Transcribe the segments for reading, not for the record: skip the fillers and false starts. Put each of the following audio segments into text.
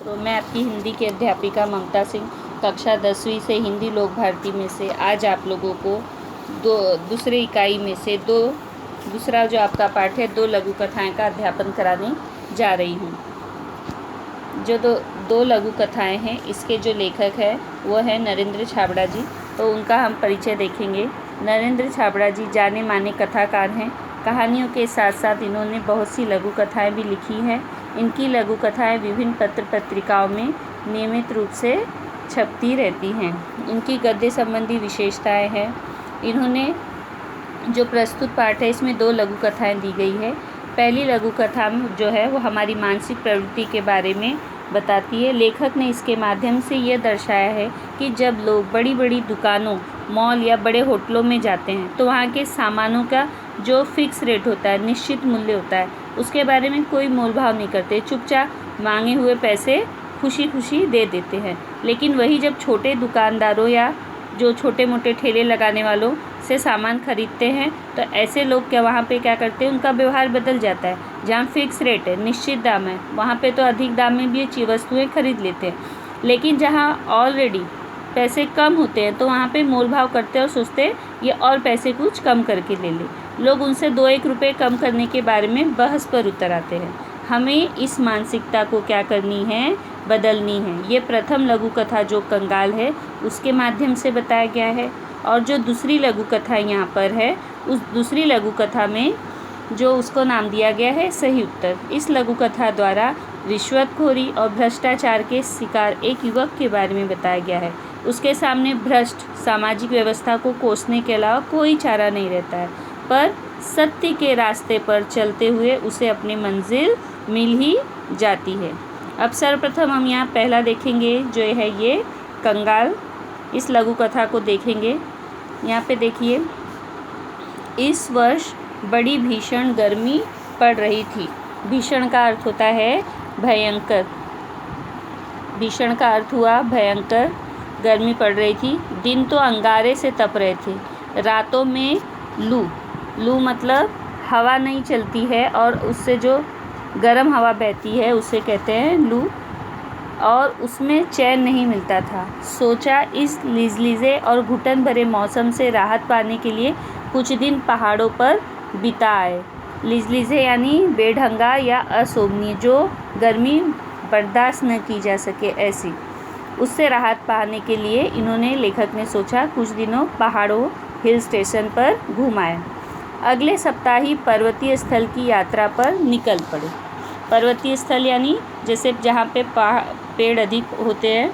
तो मैं आपकी हिंदी की अध्यापिका ममता सिंह कक्षा 10वीं से हिंदी लोक भारती में से आज आप लोगों को दूसरे इकाई में से दूसरा जो आपका पाठ है दो लघु कथाएं का अध्यापन कराने जा रही हूँ। जो दो लघु कथाएं हैं, इसके जो लेखक है वो है नरेंद्र छाबड़ा जी। तो उनका हम परिचय देखेंगे। नरेंद्र छाबड़ा जी जाने माने कथाकार हैं। कहानियों के साथ साथ इन्होंने बहुत सी लघु कथाएँ भी लिखी हैं। इनकी लघु कथाएँ विभिन्न पत्र पत्रिकाओं में नियमित रूप से छपती रहती हैं। इनकी गद्य संबंधी विशेषताएं हैं। इन्होंने जो प्रस्तुत पाठ है इसमें दो लघु कथाएं दी गई है। पहली लघु कथा जो है वो हमारी मानसिक प्रवृत्ति के बारे में बताती है। लेखक ने इसके माध्यम से यह दर्शाया है कि जब लोग बड़ी बड़ी दुकानों, मॉल या बड़े होटलों में जाते हैं तो वहाँ के सामानों का जो फिक्स रेट होता है, निश्चित मूल्य होता है, उसके बारे में कोई मोलभाव नहीं करते, चुपचाप मांगे हुए पैसे खुशी खुशी दे देते हैं। लेकिन वही जब छोटे दुकानदारों या जो छोटे मोटे ठेले लगाने वालों से सामान खरीदते हैं तो ऐसे लोग वहाँ पे क्या करते हैं, उनका व्यवहार बदल जाता है। जहाँ फिक्स रेट है, निश्चित दाम है, वहाँ पे तो अधिक दाम में भी ये वस्तुएं खरीद लेते हैं। लेकिन जहाँ ऑलरेडी पैसे कम होते हैं तो वहाँ पे मोलभाव करते हैं और सोचते हैं ये और पैसे कुछ कम करके ले ले। लोग उनसे 2-1 रुपये कम करने के बारे में बहस पर उतर आते हैं। हमें इस मानसिकता को क्या करनी है, बदलनी है। ये प्रथम लघु कथा जो कंगाल है उसके माध्यम से बताया गया है। और जो दूसरी लघु कथा यहाँ पर है, उस दूसरी लघु कथा में जो उसको नाम दिया गया है सही उत्तर। इस लघु कथा द्वारा रिश्वतखोरी और भ्रष्टाचार के शिकार एक युवक के बारे में बताया गया है। उसके सामने भ्रष्ट सामाजिक व्यवस्था को कोसने के अलावा कोई चारा नहीं रहता है, पर सत्य के रास्ते पर चलते हुए उसे अपनी मंजिल मिल ही जाती है। अब सर्वप्रथम हम यहाँ पहला देखेंगे जो है ये कंगाल। इस लघु कथा को देखेंगे। यहाँ पे देखिए, इस वर्ष बड़ी भीषण गर्मी पड़ रही थी। भीषण का अर्थ होता है भयंकर। भीषण का अर्थ हुआ भयंकर। गर्मी पड़ रही थी। दिन तो अंगारे से तप रहे थे। रातों में लू मतलब हवा नहीं चलती है और उससे जो गर्म हवा बहती है उसे कहते हैं लू, और उसमें चैन नहीं मिलता था। सोचा इस लीजलीजे और घुटन भरे मौसम से राहत पाने के लिए कुछ दिन पहाड़ों पर बिताए। लीजलीजे यानी बेढंगा या अशोभनीय, जो गर्मी बर्दाश्त न की जा सके ऐसी, उससे राहत पाने के लिए इन्होंने, लेखक ने सोचा कुछ दिनों पहाड़ों, हिल स्टेशन पर घुमाए। अगले सप्ताह ही पर्वतीय स्थल की यात्रा पर निकल पड़े। पर्वतीय स्थल यानी जैसे जहाँ पे पेड़ अधिक होते हैं,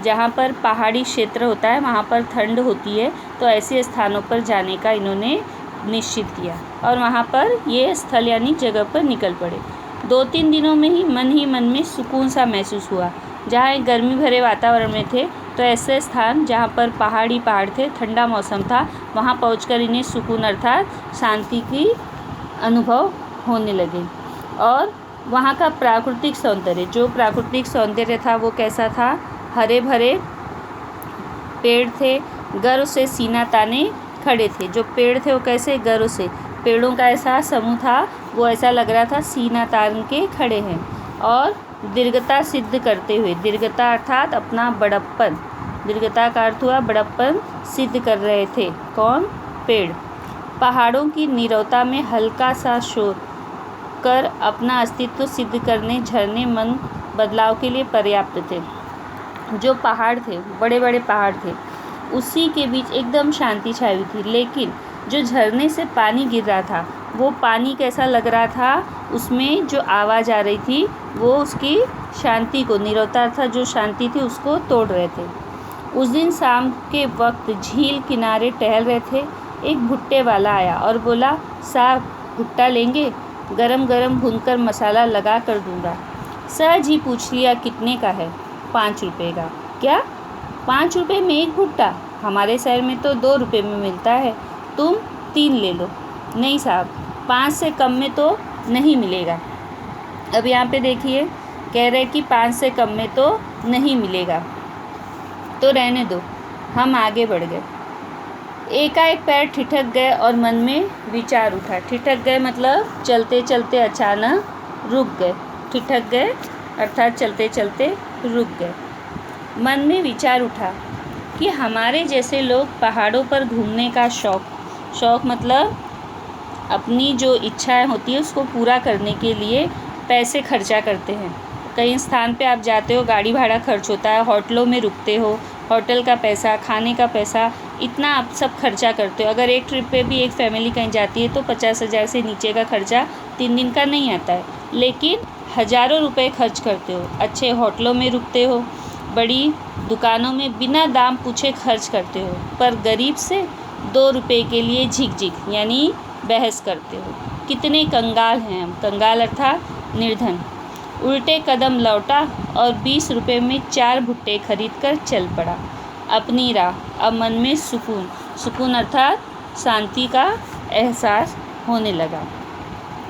जहाँ पर पहाड़ी क्षेत्र होता है, वहाँ पर ठंड होती है, तो ऐसे स्थानों पर जाने का इन्होंने निश्चित किया और वहाँ पर ये स्थल यानी जगह पर निकल पड़े। 2-3 दिनों में ही मन में सुकून सा महसूस हुआ। जहाँ एक गर्मी भरे वातावरण में थे तो ऐसे स्थान जहाँ पर पहाड़ थे, ठंडा मौसम था, वहाँ पहुंचकर इन्हें सुकून अर्थात शांति की अनुभव होने लगे। और वहाँ का प्राकृतिक सौंदर्य, जो प्राकृतिक सौंदर्य था वो कैसा था, हरे भरे पेड़ थे, गर्व से सीना ताने खड़े थे। जो पेड़ थे वो कैसे, गर्व से, पेड़ों का ऐसा समूह था, वो ऐसा लग रहा था सीना तान के खड़े हैं। और दीर्घता सिद्ध करते हुए, दीर्घता अर्थात अपना बड़प्पन, दीर्घता का अर्थ हुआ बड़प्पन सिद्ध कर रहे थे। कौन, पेड़। पहाड़ों की नीरवता में हल्का सा शोर कर अपना अस्तित्व सिद्ध करने झरने मन बदलाव के लिए पर्याप्त थे। जो पहाड़ थे, बड़े बड़े पहाड़ थे, उसी के बीच एकदम शांति छाई हुई थी। लेकिन जो झरने से पानी गिर रहा था वो पानी कैसा लग रहा था, उसमें जो आवाज़ आ रही थी वो उसकी शांति को, नीरवता था जो शांति थी उसको तोड़ रहे थे। उस दिन शाम के वक्त झील किनारे टहल रहे थे। एक भुट्टे वाला आया और बोला, साहब भुट्टा लेंगे, गरम गरम भूनकर मसाला लगा कर दूंगा। सहज ही पूछ लिया, कितने का है? 5 रुपये का। क्या 5 रुपये में एक भुट्टा? हमारे शहर में तो 2 रुपये में मिलता है, तुम 3 ले लो। नहीं साहब, 5 से कम में तो नहीं मिलेगा। अब यहाँ पे देखिए, कह रहे कि 5 से कम में तो नहीं मिलेगा, तो रहने दो। हम आगे बढ़ गए। एकाएक पैर ठिठक गए और मन में विचार उठा। ठिठक गए मतलब चलते चलते अचानक रुक गए। ठिठक गए अर्थात चलते चलते रुक गए। मन में विचार उठा कि हमारे जैसे लोग पहाड़ों पर घूमने का शौक़ मतलब अपनी जो इच्छाएं होती है उसको पूरा करने के लिए पैसे खर्चा करते हैं। कई स्थान पे आप जाते हो, गाड़ी भाड़ा खर्च होता है, होटलों में रुकते हो, होटल का पैसा, खाने का पैसा, इतना आप सब खर्चा करते हो। अगर एक ट्रिप पे भी एक फैमिली कहीं जाती है तो 50,000 से नीचे का खर्चा 3 दिन का नहीं आता है, लेकिन हज़ारों रुपए खर्च करते हो। अच्छे होटलों में रुकते हो, बड़ी दुकानों में बिना दाम पूछे खर्च करते हो, पर गरीब से 2 रुपये के लिए झिक यानी बहस करते हो। कितने कंगाल हैं हम। कंगाल अर्थात निर्धन। उल्टे कदम लौटा और 20 रुपये में 4 भुट्टे खरीद कर चल पड़ा अपनी राह। अब मन में सुकून अर्थात शांति का एहसास होने लगा।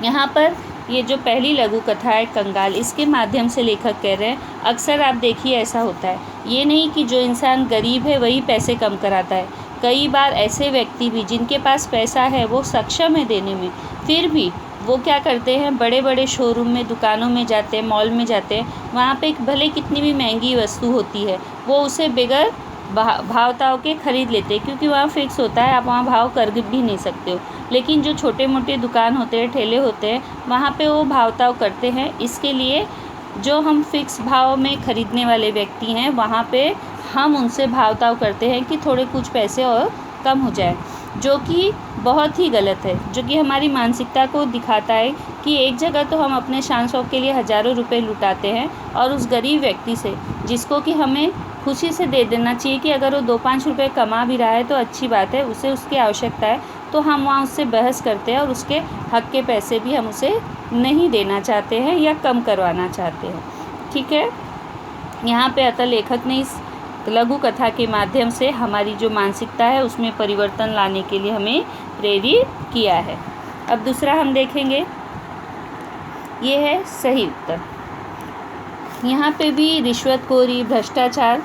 यहाँ पर ये जो पहली लघु कथा है कंगाल, इसके माध्यम से लेखक कह रहे हैं अक्सर आप देखिए ऐसा होता है, ये नहीं कि जो इंसान गरीब है वही पैसे कम कराता है। कई बार ऐसे व्यक्ति भी जिनके पास पैसा है, वो सक्षम है देने में, फिर भी वो क्या करते हैं, बड़े बड़े शोरूम में, दुकानों में जाते हैं, मॉल में जाते हैं, वहाँ पे भले कितनी भी महंगी वस्तु होती है वो उसे बगैर भाव ताव के खरीद लेते हैं, क्योंकि वहाँ फिक्स होता है, आप वहाँ भाव कर भी नहीं सकते हो। लेकिन जो छोटे मोटे दुकान होते हैं, ठेले होते हैं, वहाँ पे वो भाव ताव करते हैं। इसके लिए जो हम फिक्स भाव में ख़रीदने वाले व्यक्ति हैं, वहाँ पे हम उनसे भाव ताव करते हैं कि थोड़े कुछ पैसे और कम हो जाए, जो कि बहुत ही गलत है, जो कि हमारी मानसिकता को दिखाता है कि एक जगह तो हम अपने शान शौक़ के लिए हज़ारों रुपए लुटाते हैं, और उस गरीब व्यक्ति से, जिसको कि हमें खुशी से दे देना चाहिए कि अगर वो 2-5 रुपये कमा भी रहा है तो अच्छी बात है, उसे उसकी आवश्यकता है, तो हम वहाँ उससे बहस करते हैं और उसके हक़ के पैसे भी हम उसे नहीं देना चाहते हैं या कम करवाना चाहते हैं। ठीक है, यहाँ पे अतः लेखक ने इस लघु कथा के माध्यम से हमारी जो मानसिकता है उसमें परिवर्तन लाने के लिए हमें प्रेरित किया है। अब दूसरा हम देखेंगे, ये है सही उत्तर। यहाँ पे भी रिश्वतखोरी, भ्रष्टाचार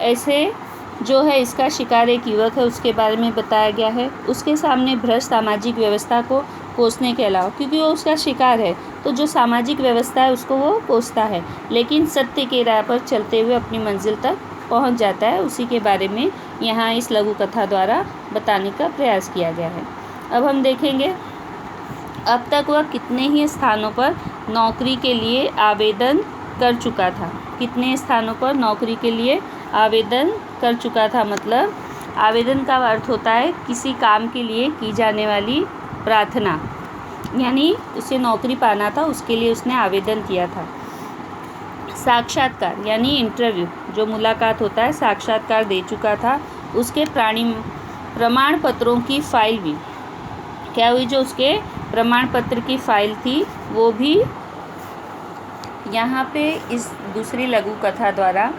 ऐसे जो है इसका शिकार एक युवक है, उसके बारे में बताया गया है। उसके सामने भ्रष्ट सामाजिक व्यवस्था को कोसने के अलावा, क्योंकि वो उसका शिकार है, तो जो सामाजिक व्यवस्था है उसको वो कोसता है, लेकिन सत्य के राह पर चलते हुए अपनी मंजिल तक पहुंच जाता है। उसी के बारे में यहाँ इस लघु कथा द्वारा बताने का प्रयास किया गया है। अब हम देखेंगे अब तक वह कितने ही स्थानों पर नौकरी के लिए आवेदन कर चुका था। कितने स्थानों पर नौकरी के लिए आवेदन कर चुका था, मतलब आवेदन का अर्थ होता है किसी काम के लिए की जाने वाली प्रार्थना, यानी उसे नौकरी पाना था, उसके लिए उसने आवेदन किया था। साक्षात्कार यानी इंटरव्यू, जो मुलाकात होता है, साक्षात्कार दे चुका था। उसके प्रमाण पत्रों की फाइल भी क्या हुई, जो उसके प्रमाण पत्र की फाइल थी वो भी यहाँ पे इस दूसरी लघु कथा द्वारा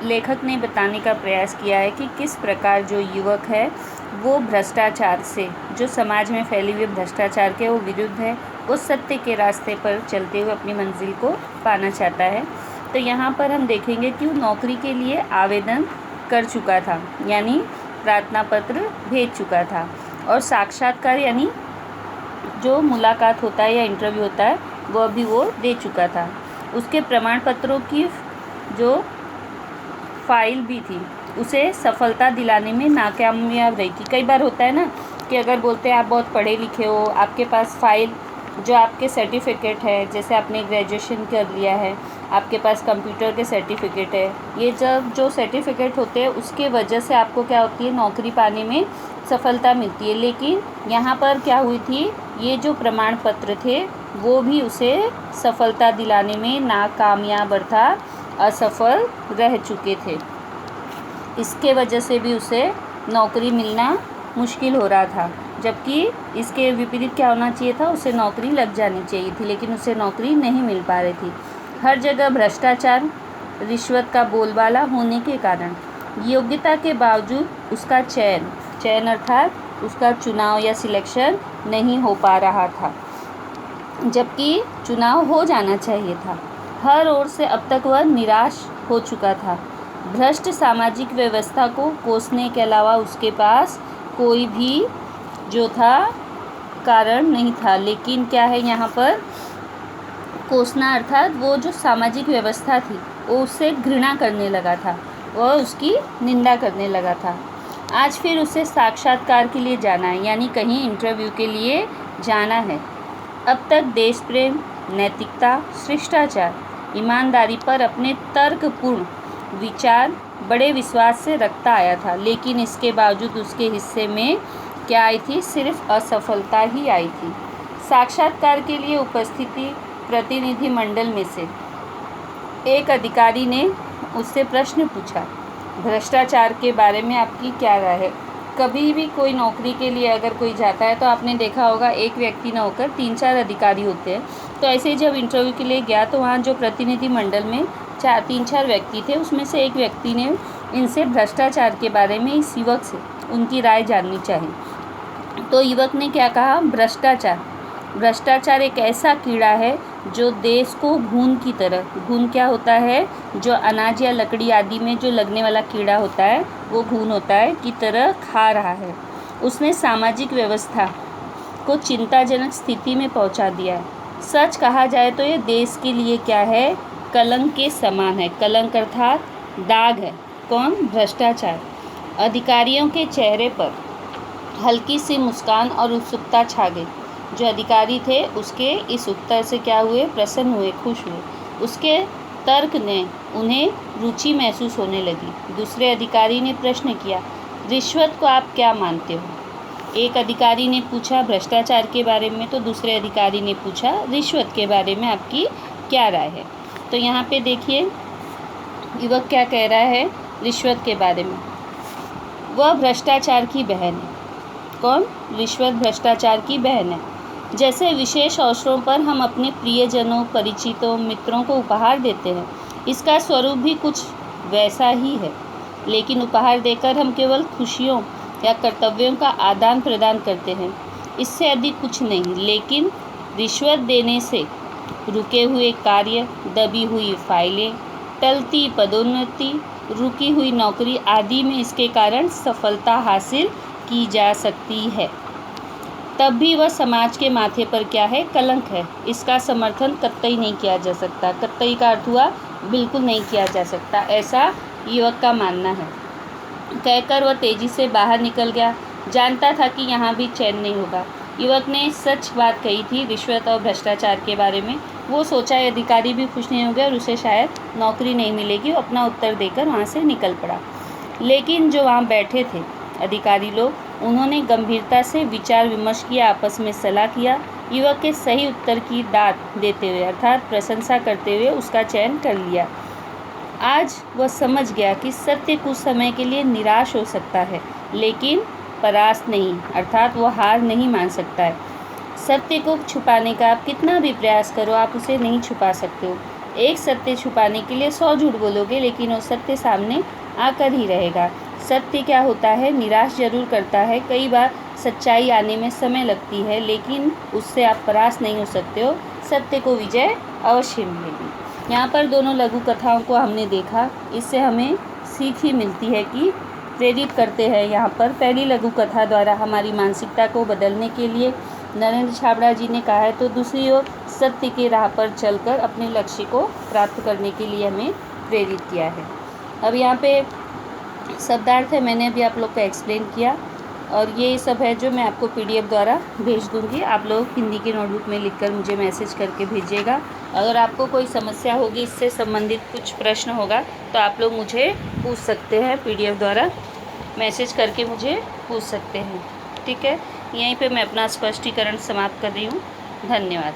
लेखक ने बताने का प्रयास किया है कि किस प्रकार जो युवक है वो भ्रष्टाचार से, जो समाज में फैली हुई भ्रष्टाचार के वो विरुद्ध है, वो सत्य के रास्ते पर चलते हुए अपनी मंजिल को पाना चाहता है। तो यहाँ पर हम देखेंगे कि वो नौकरी के लिए आवेदन कर चुका था, यानी प्रार्थना पत्र भेज चुका था, और साक्षात्कार यानी जो मुलाकात होता है या इंटरव्यू होता है वह भी वो दे चुका था। उसके प्रमाण पत्रों की जो फाइल भी थी उसे सफलता दिलाने में नाकामयाब रही थी। कई बार होता है ना कि अगर बोलते हैं आप बहुत पढ़े लिखे हो, आपके पास फाइल जो आपके सर्टिफिकेट है, जैसे आपने ग्रेजुएशन कर लिया है, आपके पास कंप्यूटर के सर्टिफिकेट है, ये जब जो सर्टिफिकेट होते हैं उसके वजह से आपको क्या होती है, नौकरी पाने में सफलता मिलती है। लेकिन यहाँ पर क्या हुई थी, ये जो प्रमाण पत्र थे वो भी उसे सफलता दिलाने में नाकामयाब अर्थात असफल रह चुके थे। इसके वजह से भी उसे नौकरी मिलना मुश्किल हो रहा था, जबकि इसके विपरीत क्या होना चाहिए था, उसे नौकरी लग जानी चाहिए थी, लेकिन उसे नौकरी नहीं मिल पा रही थी। हर जगह भ्रष्टाचार, रिश्वत का बोलबाला होने के कारण योग्यता के बावजूद उसका चयन अर्थात उसका चुनाव या सिलेक्शन नहीं हो पा रहा था, जबकि चुनाव हो जाना चाहिए था। हर ओर से अब तक वह निराश हो चुका था। भ्रष्ट सामाजिक व्यवस्था को कोसने के अलावा उसके पास कोई भी जो था कारण नहीं था। लेकिन क्या है, यहाँ पर कोसना अर्थात वो जो सामाजिक व्यवस्था थी वो उससे घृणा करने लगा था, वह उसकी निंदा करने लगा था। आज फिर उसे साक्षात्कार के लिए जाना है, यानी कहीं इंटरव्यू के लिए जाना है। अब तक देश प्रेम, नैतिकता, शिष्टाचार, ईमानदारी पर अपने तर्कपूर्ण विचार बड़े विश्वास से रखता आया था, लेकिन इसके बावजूद उसके हिस्से में क्या आई थी? सिर्फ असफलता ही आई थी। साक्षात्कार के लिए उपस्थिति प्रतिनिधिमंडल में से एक अधिकारी ने उससे प्रश्न पूछा, भ्रष्टाचार के बारे में आपकी क्या राय है? कभी भी कोई नौकरी के लिए अगर कोई जाता है तो आपने देखा होगा एक व्यक्ति न होकर 3-4 अधिकारी होते हैं। तो ऐसे ही जब इंटरव्यू के लिए गया तो वहाँ जो प्रतिनिधिमंडल में 3-4 व्यक्ति थे, उसमें से एक व्यक्ति ने इनसे भ्रष्टाचार के बारे में इस युवक से उनकी राय जाननी चाहिए। तो युवक ने क्या कहा? भ्रष्टाचार एक ऐसा कीड़ा है जो देश को घून की तरह, घून क्या होता है? जो अनाज या लकड़ी आदि में जो लगने वाला कीड़ा होता है वो घून होता है की तरह खा रहा है। उसने सामाजिक व्यवस्था को चिंताजनक स्थिति में पहुंचा दिया है। सच कहा जाए तो ये देश के लिए क्या है? कलंक के समान है। कलंक अर्थात दाग है। कौन? भ्रष्टाचार। अधिकारियों के चेहरे पर हल्की सी मुस्कान और उत्सुकता छा गई। जो अधिकारी थे उसके इस उत्तर से क्या हुए? प्रसन्न हुए, खुश हुए। उसके तर्क ने उन्हें रुचि महसूस होने लगी। दूसरे अधिकारी ने प्रश्न किया, रिश्वत को आप क्या मानते हो? एक अधिकारी ने पूछा भ्रष्टाचार के बारे में, तो दूसरे अधिकारी ने पूछा रिश्वत के बारे में आपकी क्या राय है? तो यहाँ पे देखिए युवक क्या कह रहा है रिश्वत के बारे में। वह भ्रष्टाचार की बहन है। कौन? रिश्वत भ्रष्टाचार की बहन है। जैसे विशेष अवसरों पर हम अपने प्रियजनों, परिचितों, मित्रों को उपहार देते हैं, इसका स्वरूप भी कुछ वैसा ही है। लेकिन उपहार देकर हम केवल खुशियों या कर्तव्यों का आदान प्रदान करते हैं, इससे अधिक कुछ नहीं। लेकिन रिश्वत देने से रुके हुए कार्य, दबी हुई फाइलें, टलती पदोन्नति, रुकी हुई नौकरी आदि में इसके कारण सफलता हासिल की जा सकती है। तब भी वह समाज के माथे पर क्या है? कलंक है। इसका समर्थन कतई नहीं किया जा सकता। कतई का अर्थ हुआ बिल्कुल नहीं किया जा सकता, ऐसा युवक का मानना है। कहकर वह तेजी से बाहर निकल गया। जानता था कि यहाँ भी चैन नहीं होगा। युवक ने सच बात कही थी रिश्वत और भ्रष्टाचार के बारे में। वो सोचा अधिकारी भी खुश नहीं हो गया और उसे शायद नौकरी नहीं मिलेगी। वो अपना उत्तर देकर वहाँ से निकल पड़ा। लेकिन जो वहाँ बैठे थे अधिकारी लोग, उन्होंने गंभीरता से विचार विमर्श किया, आपस में सलाह किया। युवक के सही उत्तर की दाद देते हुए अर्थात प्रशंसा करते हुए उसका चयन कर लिया। आज वह समझ गया कि सत्य कुछ समय के लिए निराश हो सकता है, लेकिन परास्त नहीं, अर्थात वह हार नहीं मान सकता है। सत्य को छुपाने का आप कितना भी प्रयास करो, आप उसे नहीं छुपा सकते हो। एक सत्य छुपाने के लिए 100 झूठ बोलोगे, लेकिन वो सत्य सामने आकर ही रहेगा। सत्य क्या होता है? निराश जरूर करता है। कई बार सच्चाई आने में समय लगती है, लेकिन उससे आप परास्त नहीं हो सकते हो। सत्य को विजय अवश्य मिलेगी। यहाँ पर दोनों लघु कथाओं को हमने देखा। इससे हमें सीख ही मिलती है कि प्रेरित करते हैं। यहाँ पर पहली लघु कथा द्वारा हमारी मानसिकता को बदलने के लिए नरेंद्र छाबड़ा जी ने कहा है, तो दूसरी ओर सत्य की राह पर चलकर अपने लक्ष्य को प्राप्त करने के लिए हमें प्रेरित किया है। अब यहाँ पे शब्दार्थ है, मैंने अभी आप लोग को एक्सप्लेन किया, और ये सब है जो मैं आपको PDF द्वारा भेज दूँगी। आप लोग हिंदी की नोटबुक में लिखकर मुझे मैसेज करके भेजिएगा। अगर आपको कोई समस्या होगी, इससे संबंधित कुछ प्रश्न होगा, तो आप लोग मुझे पूछ सकते हैं। PDF द्वारा मैसेज करके मुझे पूछ सकते हैं। ठीक है, यहीं पे मैं अपना स्पष्टीकरण समाप्त कर रही हूँ। धन्यवाद।